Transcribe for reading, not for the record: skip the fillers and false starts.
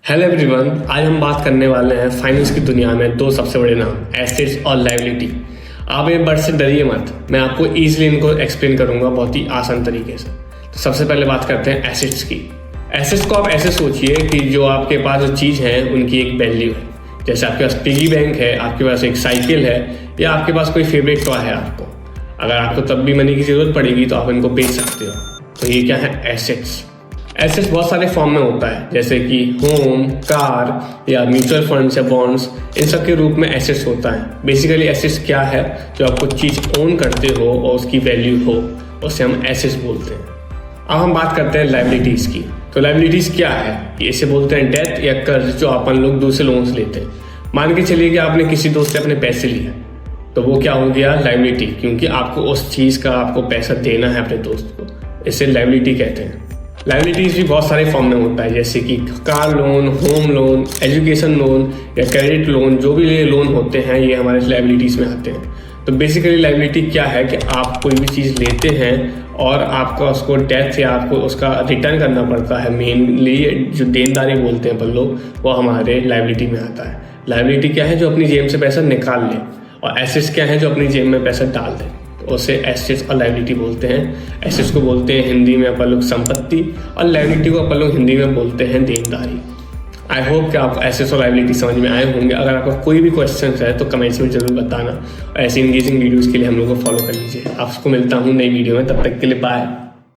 Hello everyone, आज हम बात करने वाले हैं फाइनेंस की दुनिया में दो सबसे बड़े नाम, एसेट्स और लायबिलिटी। आप ये वर्ड से डरिए मत, मैं आपको ईजिली इनको एक्सप्लेन करूंगा बहुत ही आसान तरीके से। तो सबसे पहले बात करते हैं एसेट्स की। एसेट्स को आप ऐसे सोचिए कि जो आपके पास जो चीज़ है उनकी एक वैल्यू है। जैसे आपके पास पिगी बैंक है, आपके पास एक साइकिल है, या आपके पास कोई फेवरेट टॉय है। आपको अगर आपको तब भी मनी की ज़रूरत पड़ेगी तो आप इनको बेच सकते हो। तो ये क्या है? एसेट्स। एसेट्स बहुत सारे फॉर्म में होता है, जैसे कि होम, कार या म्यूचुअल फंड्स या बॉन्ड्स, इन सब के रूप में एसेट्स होता है। बेसिकली एसेट्स क्या है? जो आप कुछ चीज़ ओन करते हो और उसकी वैल्यू हो, उसे हम एसेट्स बोलते हैं। अब हम बात करते हैं लायबिलिटीज़ की। तो लायबिलिटीज़ क्या है? इसे बोलते हैं डेट या कर्ज जो अपन लोग दूसरे लोगों से लेते हैं। मान के चलिए कि आपने किसी दोस्त से अपने पैसे लिए, तो वो क्या हो गया? लायबिलिटी, क्योंकि आपको उस चीज़ का आपको पैसा देना है अपने दोस्त को। इसे लायबिलिटी कहते हैं। लायबिलिटीज़ भी बहुत सारे फॉर्म में होता है, जैसे कि car loan, home loan, education loan या क्रेडिट लोन। जो भी ये लोन होते हैं ये हमारे लायबिलिटीज़ में आते हैं। तो बेसिकली लायबिलिटी क्या है कि आप कोई भी चीज़ लेते हैं और आपका उसको डेथ या आपको उसका रिटर्न करना पड़ता है। मेनली जो देनदारी बोलते हैं अपन लोग, वो हमारे लायबिलिटी में आता है। लायबिलिटी क्या है? जो अपनी जेब से पैसा निकाल ले। और एसेट्स क्या है? जो अपनी जेब में पैसा डाल दे। उसे एसेट्स और लायबिलिटी बोलते हैं। एसेट्स को बोलते हैं हिंदी में अपन लोग संपत्ति, और लायबिलिटी को अपन लोग हिंदी में बोलते हैं देनदारी। आई होप कि आपको एसेट्स और लायबिलिटी समझ में आए होंगे। अगर आपका कोई भी क्वेश्चन है तो कमेंट्स में जरूर बताना। ऐसे इंगेजिंग वीडियोज़ के लिए हम लोग को फॉलो कर लीजिए। आपको मिलता हूँ नई वीडियो में, तब तक के लिए बाय।